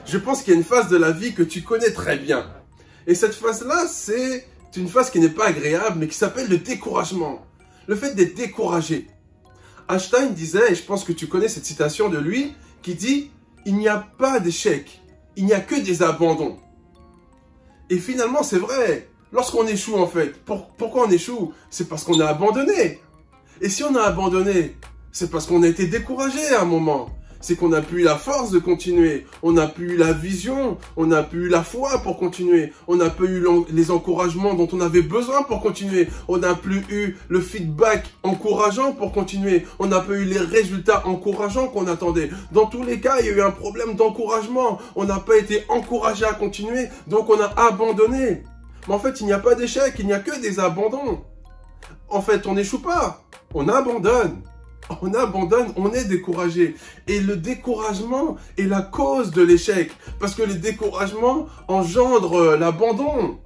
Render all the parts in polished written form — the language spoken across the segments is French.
je pense qu'il y a une phase de la vie que tu connais très bien. Et cette phase-là, c'est une phase qui n'est pas agréable, mais qui s'appelle le découragement. Le fait d'être découragé. Einstein disait, et je pense que tu connais cette citation de lui, qui dit « Il n'y a pas d'échec, il n'y a que des abandons ». Et finalement, c'est vrai. Lorsqu'on échoue, en fait, pourquoi on échoue? C'est parce qu'on a abandonné. Et si on a abandonné, c'est parce qu'on a été découragé à un moment. C'est qu'on n'a plus eu la force de continuer, on n'a plus eu la vision, on n'a plus eu la foi pour continuer, on n'a plus eu les encouragements dont on avait besoin pour continuer, on n'a plus eu le feedback encourageant pour continuer, on n'a pas eu les résultats encourageants qu'on attendait. Dans tous les cas, il y a eu un problème d'encouragement, on n'a pas été encouragé à continuer, donc on a abandonné. Mais en fait, il n'y a pas d'échec, il n'y a que des abandons. En fait, on n'échoue pas, on abandonne. On abandonne, on est découragé. Et le découragement est la cause de l'échec. Parce que le découragement engendre l'abandon.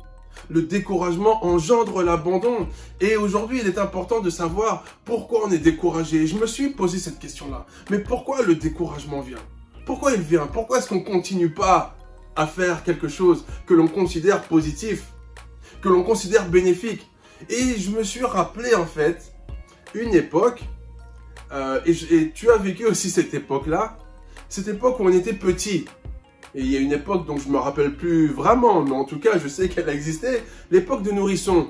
Le découragement engendre l'abandon. Et aujourd'hui, il est important de savoir pourquoi on est découragé. Et je me suis posé cette question-là. Mais pourquoi le découragement vient? Pourquoi il vient? Pourquoi est-ce qu'on ne continue pas à faire quelque chose que l'on considère positif, que l'on considère bénéfique? Et je me suis rappelé en fait une époque. Et tu as vécu aussi cette époque-là, cette époque où on était petit. Et il y a une époque dont je ne me rappelle plus vraiment, mais en tout cas, je sais qu'elle existait, l'époque de nourrisson.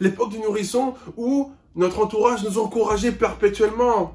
L'époque du nourrisson où notre entourage nous encourageait perpétuellement.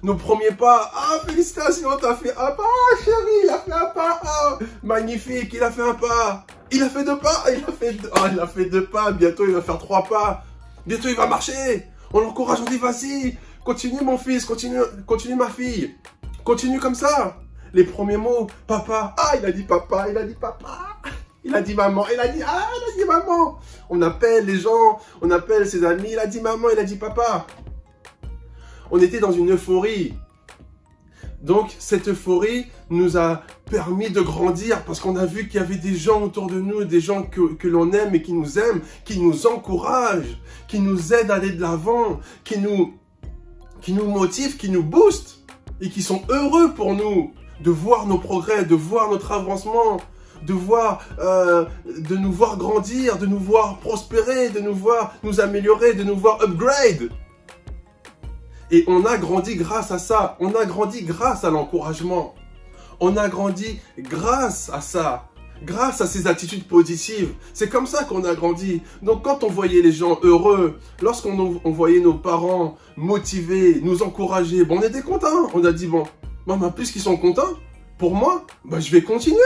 Nos premiers pas, ah félicitations, t'as fait un pas, chérie, il a fait un pas, ah, magnifique, il a fait un pas. Il a fait 2 pas, il a fait 2 pas, bientôt il va faire 3 pas. Bientôt il va marcher. On l'encourage, on dit vas-y. Continue mon fils, continue ma fille. Continue comme ça. Les premiers mots, papa. Ah, il a dit papa, il a dit papa. Il a dit maman, il a dit maman. On appelle les gens, on appelle ses amis, il a dit maman, il a dit papa. On était dans une euphorie. Donc, cette euphorie nous a permis de grandir parce qu'on a vu qu'il y avait des gens autour de nous, des gens que l'on aime et qui nous aiment, qui nous encouragent, qui nous aident à aller de l'avant, qui nous motivent, qui nous boostent et qui sont heureux pour nous de voir nos progrès, de voir notre avancement, de nous voir grandir, de nous voir prospérer, de nous voir nous améliorer, de nous voir upgrade. Et on a grandi grâce à ça, on a grandi grâce à l'encouragement, on a grandi grâce à ça. Grâce à ces attitudes positives, c'est comme ça qu'on a grandi. Donc quand on voyait les gens heureux, lorsqu'on voyait nos parents motivés, nous encourager, bon, on était contents. On a dit, bon, maman, puisqu'ils sont contents, pour moi, bah, je vais continuer.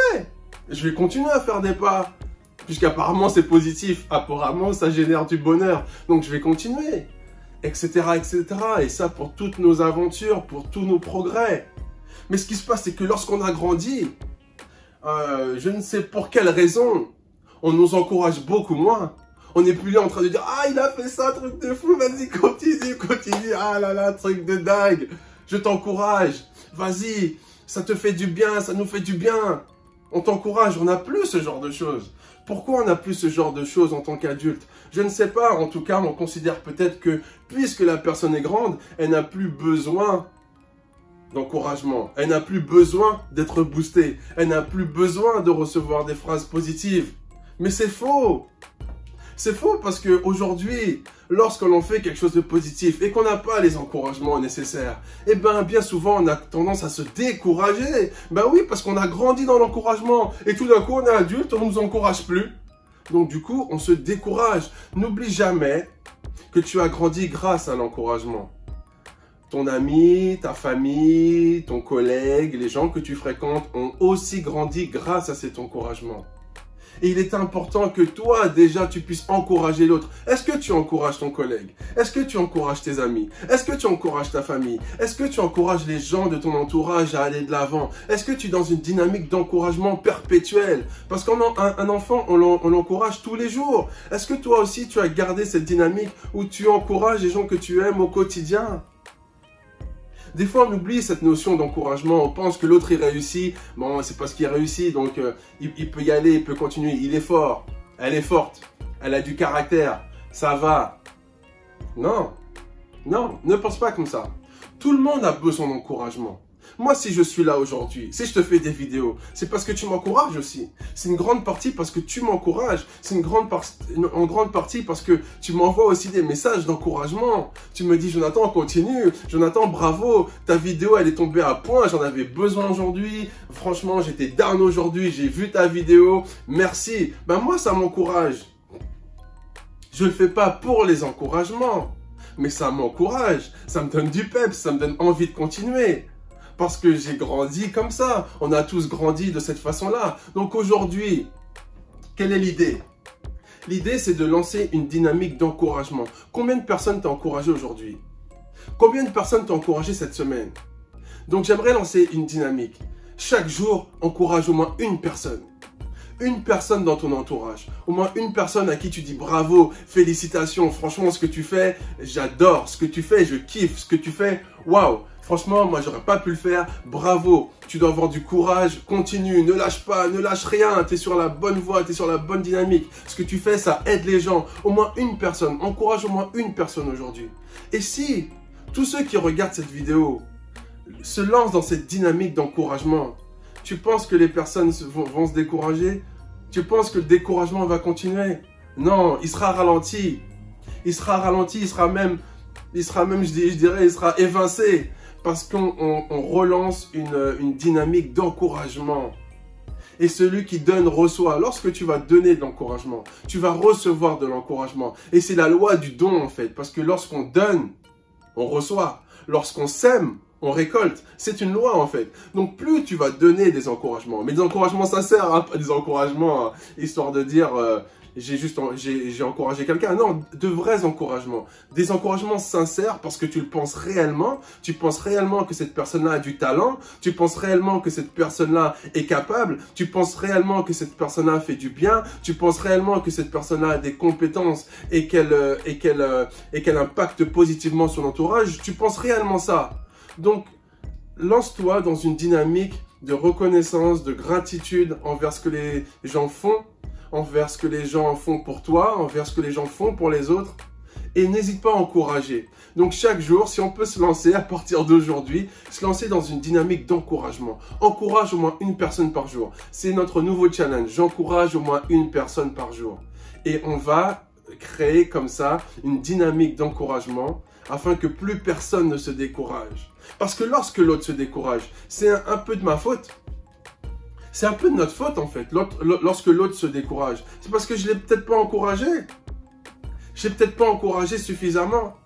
Je vais continuer à faire des pas. Puisqu'apparemment c'est positif, apparemment ça génère du bonheur. Donc je vais continuer, etc., etc. Et ça pour toutes nos aventures, pour tous nos progrès. Mais ce qui se passe, c'est que lorsqu'on a grandi, je ne sais pour quelle raison, on nous encourage beaucoup moins. On n'est plus là en train de dire « Ah, il a fait ça, truc de fou, vas-y, continue, continue, ah là là, truc de dingue, je t'encourage, vas-y, ça te fait du bien, ça nous fait du bien. » On t'encourage, on n'a plus ce genre de choses. Pourquoi on n'a plus ce genre de choses en tant qu'adulte? Je ne sais pas, en tout cas, on considère peut-être que puisque la personne est grande, elle n'a plus besoin d'encouragement. Elle n'a plus besoin d'être boostée. Elle n'a plus besoin de recevoir des phrases positives. Mais c'est faux. C'est faux parce qu'aujourd'hui, lorsque l'on fait quelque chose de positif et qu'on n'a pas les encouragements nécessaires, eh ben, bien souvent, on a tendance à se décourager. Ben oui, parce qu'on a grandi dans l'encouragement et tout d'un coup, on est adulte, on ne nous encourage plus. Donc du coup, on se décourage. N'oublie jamais que tu as grandi grâce à l'encouragement. Ton ami, ta famille, ton collègue, les gens que tu fréquentes ont aussi grandi grâce à cet encouragement. Et il est important que toi, déjà, tu puisses encourager l'autre. Est-ce que tu encourages ton collègue? Est-ce que tu encourages tes amis? Est-ce que tu encourages ta famille? Est-ce que tu encourages les gens de ton entourage à aller de l'avant? Est-ce que tu es dans une dynamique d'encouragement perpétuel? Parce qu'un enfant, on l'encourage tous les jours. Est-ce que toi aussi, tu as gardé cette dynamique où tu encourages les gens que tu aimes au quotidien? Des fois, on oublie cette notion d'encouragement. On pense que l'autre, il réussit. Bon, c'est parce qu'il réussit, donc il peut y aller, il peut continuer. Il est fort. Elle est forte. Elle a du caractère. Ça va. Non. Non, ne pense pas comme ça. Tout le monde a besoin d'encouragement. Moi, si je suis là aujourd'hui, si je te fais des vidéos, c'est parce que tu m'encourages aussi. C'est une grande partie parce que tu m'encourages. C'est en grande partie parce que tu m'envoies aussi des messages d'encouragement. Tu me dis, Jonathan, continue. Jonathan, bravo. Ta vidéo, elle est tombée à point. J'en avais besoin aujourd'hui. Franchement, j'étais down aujourd'hui. J'ai vu ta vidéo. Merci. Ben moi, ça m'encourage. Je ne le fais pas pour les encouragements. Mais ça m'encourage, ça me donne du peps, ça me donne envie de continuer. Parce que j'ai grandi comme ça, on a tous grandi de cette façon-là. Donc aujourd'hui, quelle est l'idée? L'idée, c'est de lancer une dynamique d'encouragement. Combien de personnes t'ont encouragé aujourd'hui? Combien de personnes t'ont encouragé cette semaine? Donc j'aimerais lancer une dynamique. Chaque jour, encourage au moins une personne. Une personne dans ton entourage, au moins une personne à qui tu dis bravo, félicitations, franchement ce que tu fais, j'adore, ce que tu fais, je kiffe, ce que tu fais, waouh, franchement moi j'aurais pas pu le faire, bravo, tu dois avoir du courage, continue, ne lâche pas, ne lâche rien, tu es sur la bonne voie, tu es sur la bonne dynamique, ce que tu fais ça aide les gens, au moins une personne, encourage au moins une personne aujourd'hui. Et si tous ceux qui regardent cette vidéo se lancent dans cette dynamique d'encouragement, tu penses que les personnes vont se décourager? Tu penses que le découragement va continuer? Non, il sera ralenti. Il sera ralenti, il sera même, je dirais, il sera évincé. Parce qu'on relance une dynamique d'encouragement. Et celui qui donne reçoit. Lorsque tu vas donner de l'encouragement, tu vas recevoir de l'encouragement. Et c'est la loi du don en fait. Parce que lorsqu'on donne, on reçoit. Lorsqu'on sème, on récolte. C'est une loi en fait. Donc plus tu vas donner des encouragements, mais des encouragements sincères, hein, pas des encouragements histoire de dire j'ai encouragé quelqu'un. Non, de vrais encouragements. Des encouragements sincères parce que tu le penses réellement. Tu penses réellement que cette personne-là a du talent. Tu penses réellement que cette personne-là est capable. Tu penses réellement que cette personne-là fait du bien. Tu penses réellement que cette personne-là a des compétences et qu'elle impacte positivement son entourage. Tu penses réellement ça. Donc, lance-toi dans une dynamique de reconnaissance, de gratitude envers ce que les gens font, envers ce que les gens font pour toi, envers ce que les gens font pour les autres. Et n'hésite pas à encourager. Donc, chaque jour, si on peut se lancer à partir d'aujourd'hui, se lancer dans une dynamique d'encouragement. Encourage au moins une personne par jour. C'est notre nouveau challenge. J'encourage au moins une personne par jour. Et on va créer comme ça une dynamique d'encouragement afin que plus personne ne se décourage. Parce que lorsque l'autre se décourage, c'est un peu de ma faute. C'est un peu de notre faute en fait, lorsque l'autre se décourage. C'est parce que je ne l'ai peut-être pas encouragé. Je ne l'ai peut-être pas encouragé suffisamment.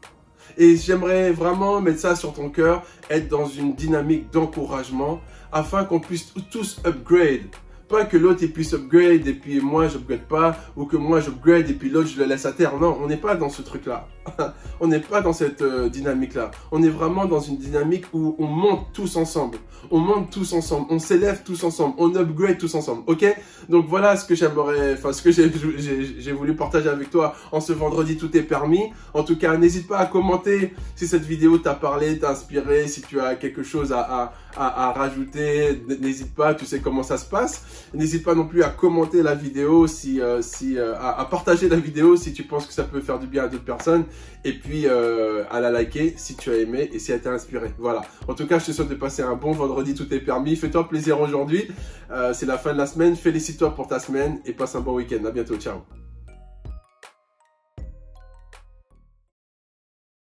Et j'aimerais vraiment mettre ça sur ton cœur, être dans une dynamique d'encouragement afin qu'on puisse tous upgrade. Pas que l'autre puisse upgrade et puis moi je upgrade pas, ou que moi j'upgrade et puis l'autre je le laisse à terre. Non, on n'est pas dans ce truc-là. On n'est pas dans cette dynamique-là. On est vraiment dans une dynamique où on monte tous ensemble. On monte tous ensemble, on s'élève tous ensemble, on upgrade tous ensemble, ok? Donc voilà ce que j'aimerais, enfin ce que j'ai voulu partager avec toi en ce vendredi tout est permis. En tout cas, n'hésite pas à commenter si cette vidéo t'a parlé, t'a inspiré, si tu as quelque chose à rajouter, n'hésite pas, tu sais comment ça se passe. N'hésite pas non plus à commenter la vidéo, à partager la vidéo si tu penses que ça peut faire du bien à d'autres personnes. Et puis à la liker si tu as aimé et si elle t'a inspiré. Voilà. En tout cas, je te souhaite de passer un bon vendredi, tout est permis. Fais-toi plaisir aujourd'hui. C'est la fin de la semaine. Félicite-toi pour ta semaine et passe un bon week-end. À bientôt. Ciao.